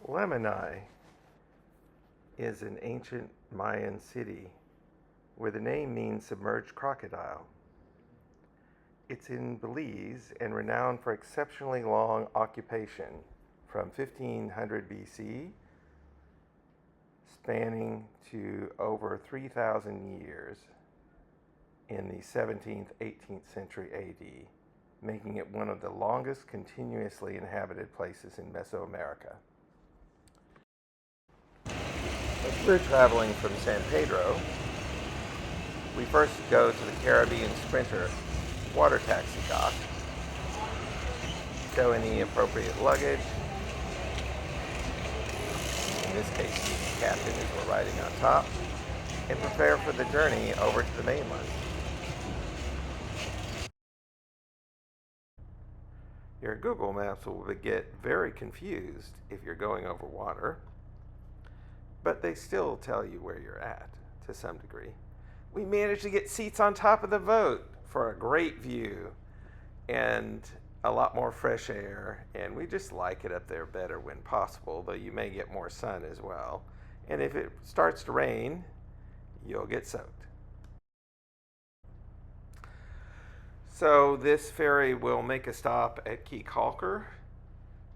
Lamanai is an ancient Mayan city where the name means submerged crocodile. It's in Belize and renowned for exceptionally long occupation from 1500 BC, spanning to over 3,000 years in the 17th, 18th century AD, making it one of the longest continuously inhabited places in Mesoamerica. If we're traveling from San Pedro, we first go to the Caribbean Sprinter water taxi dock, show any appropriate luggage. In this case, the captain is we're riding on top, and prepare for the journey over to the mainland. Your Google Maps will get very confused if you're going over water, but they still tell you where you're at to some degree. We managed to get seats on top of the boat for a great view and a lot more fresh air, and we just like it up there better when possible, though you may get more sun as well. And if it starts to rain, you'll get soaked. So this ferry will make a stop at Key Calker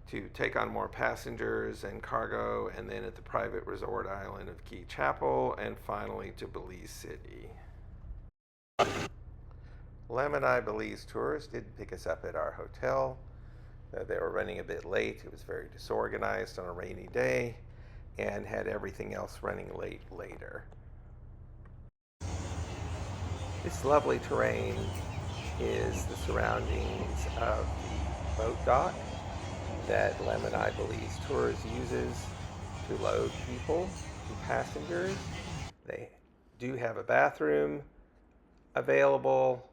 to take on more passengers and cargo, and then at the private resort island of Key Chapel, and finally to Belize City. Lamanai Belize tours did pick us up at our hotel. They were running a bit late. It was very disorganized on a rainy day and had everything else running late later. This lovely terrain is the surroundings of the boat dock that Lamanai Belize Tours uses to load people and passengers. They do have a bathroom available.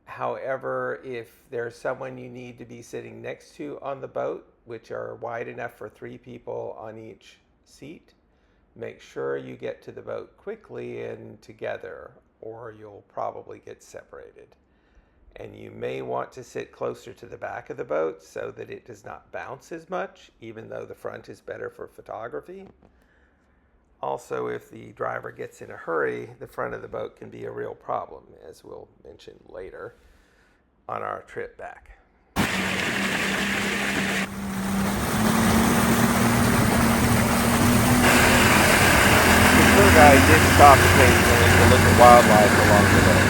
However, if there's someone you need to be sitting next to on the boat, which are wide enough for 3 people on each seat, make sure you get to the boat quickly and together, or you'll probably get separated. And you may want to sit closer to the back of the boat so that it does not bounce as much, even though the front is better for photography. Also, if the driver gets in a hurry, the front of the boat can be a real problem, as we'll mention later on our trip back. The tour guide did stop occasionally to look at wildlife along the way.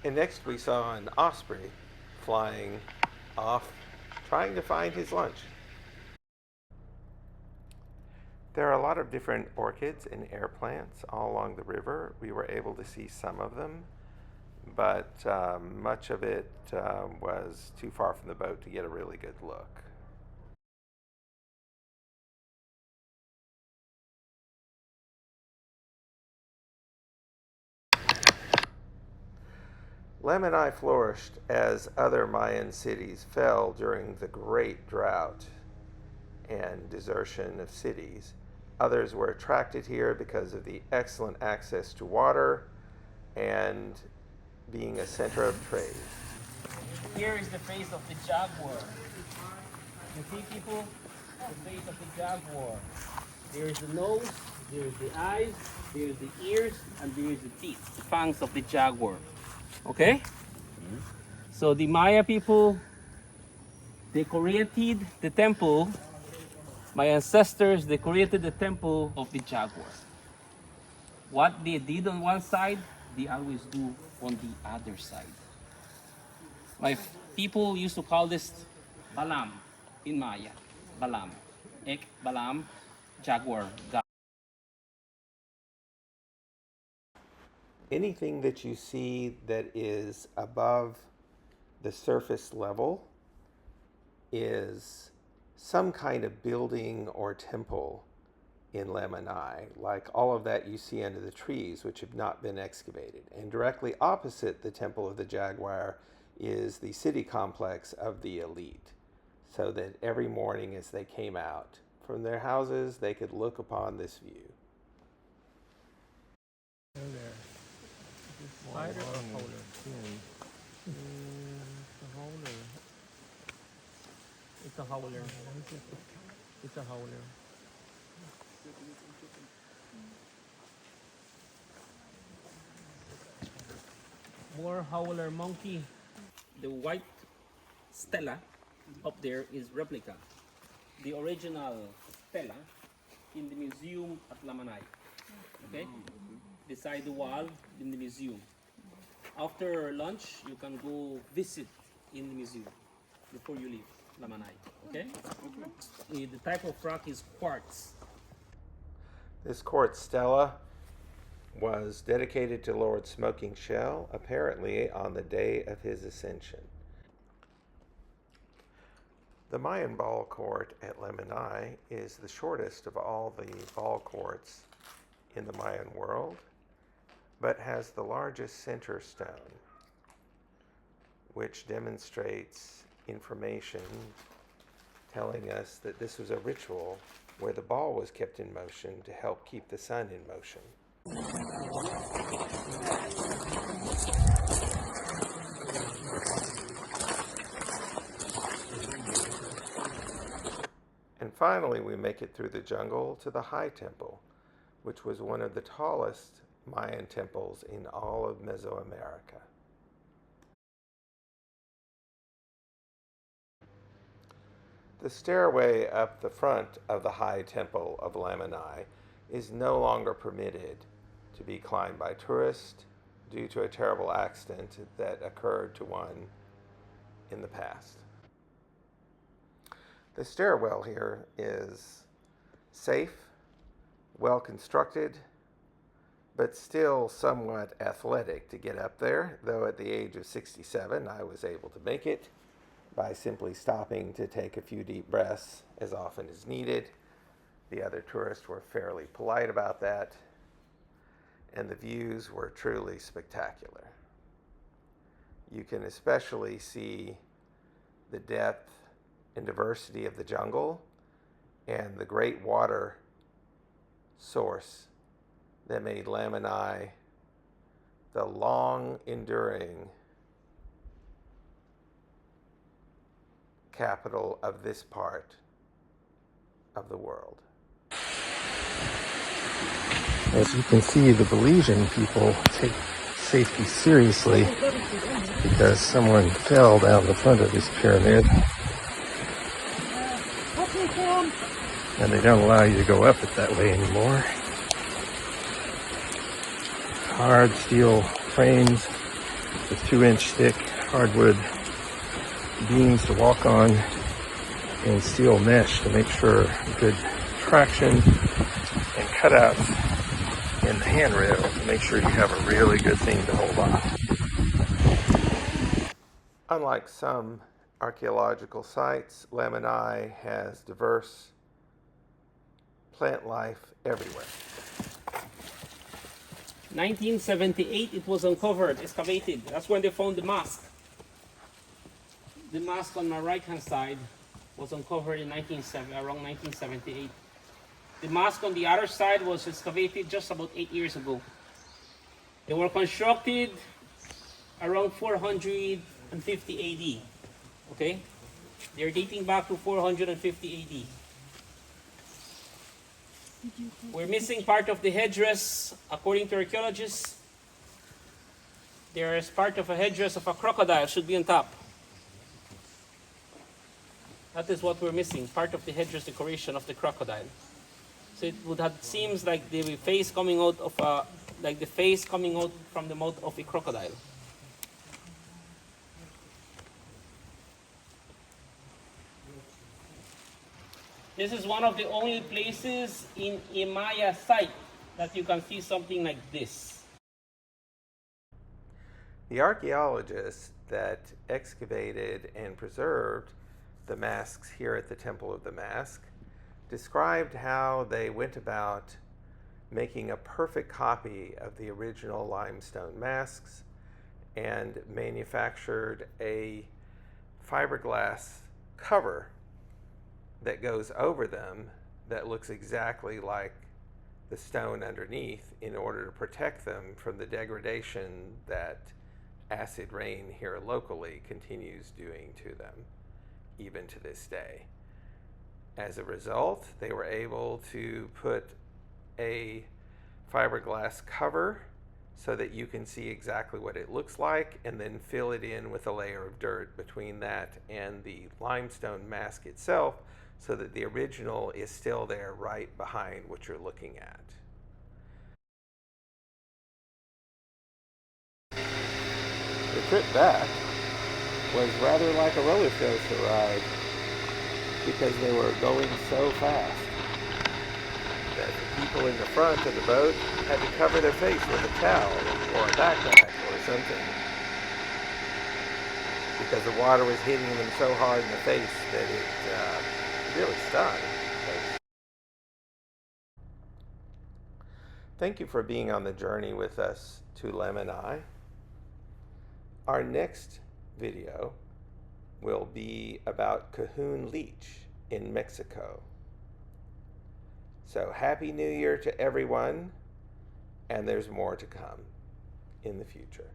And next we saw an osprey flying off, trying to find his lunch. There are a lot of different orchids and air plants all along the river. We were able to see some of them, but much of it was too far from the boat to get a really good look. Lamanai flourished as other Mayan cities fell during the Great Drought and desertion of cities. Others were attracted here because of the excellent access to water and being a center of trade. Here is the face of the jaguar. You see, people? The face of the jaguar. There is the nose, there is the eyes, there is the ears, and there is the teeth, the fangs of the jaguar. Okay? So the Maya people decorated the temple. My ancestors decorated the temple of the jaguar. What they did on one side, they always do on the other side. My people used to call this Balam in Maya. Balam. Ek Balam Jaguar. Anything that you see that is above the surface level is some kind of building or temple in Lamanai, like all of that you see under the trees, which have not been excavated. And directly opposite the Temple of the Jaguar is the city complex of the elite, so that every morning as they came out from their houses, they could look upon this view. Spider or howler? It's a howler. It's a howler. More howler monkey. The white stela up there is replica. The original stela in the museum at Lamanai. Okay? Beside the wall in the museum. After lunch, you can go visit in the museum before you leave Lamanai. Okay? The type of rock is quartz. This quartz stela was dedicated to Lord Smoking Shell, apparently on the day of his ascension. The Mayan ball court at Lamanai is the shortest of all the ball courts in the Mayan world, but has the largest center stone, which demonstrates information telling us that this was a ritual where the ball was kept in motion to help keep the sun in motion. And finally, we make it through the jungle to the High Temple, which was one of the tallest Mayan temples in all of Mesoamerica. The stairway up the front of the High Temple of Lamanai is no longer permitted to be climbed by tourists due to a terrible accident that occurred to one in the past. The stairwell here is safe, well constructed, but still somewhat athletic to get up there, though at the age of 67 I was able to make it by simply stopping to take a few deep breaths as often as needed. The other tourists were fairly polite about that, and the views were truly spectacular. You can especially see the depth and diversity of the jungle and the great water source that made Lamanai the long-enduring capital of this part of the world. As you can see, the Belizean people take safety seriously because someone fell down the front of this pyramid, and they don't allow you to go up it that way anymore. Hard steel frames with 2-inch thick hardwood beams to walk on, and steel mesh to make sure good traction, and cutouts in the handrail to make sure you have a really good thing to hold on. Unlike some archaeological sites, Lamanai has diverse plant life everywhere. 1978, it was uncovered, excavated. That's when they found the mask. The mask on my right-hand side was uncovered in around 1978. The mask on the other side was excavated just about 8 years ago. They were constructed around 450 AD. Okay? They're dating back to 450 AD. We're missing part of the headdress, according to archaeologists. There is part of a headdress of a crocodile, should be on top. That is what we're missing, part of the headdress decoration of the crocodile. So it would have seems like the face coming out of like the face coming out from the mouth of a crocodile. This is one of the only places in a Maya site that you can see something like this. The archaeologists that excavated and preserved the masks here at the Temple of the Mask described how they went about making a perfect copy of the original limestone masks and manufactured a fiberglass cover that goes over them that looks exactly like the stone underneath in order to protect them from the degradation that acid rain here locally continues doing to them, even to this day. As a result, they were able to put a fiberglass cover so that you can see exactly what it looks like, and then fill it in with a layer of dirt between that and the limestone mask itself, so that the original is still there right behind what you're looking at. The trip back was rather like a roller coaster ride because they were going so fast that the people in the front of the boat had to cover their face with a towel or a backpack or something because the water was hitting them so hard in the face that it really stung. Thank you for being on the journey with us to Lamanai. Our next video will be about Cahoon Leach in Mexico. So Happy New Year to everyone, and there's more to come in the future.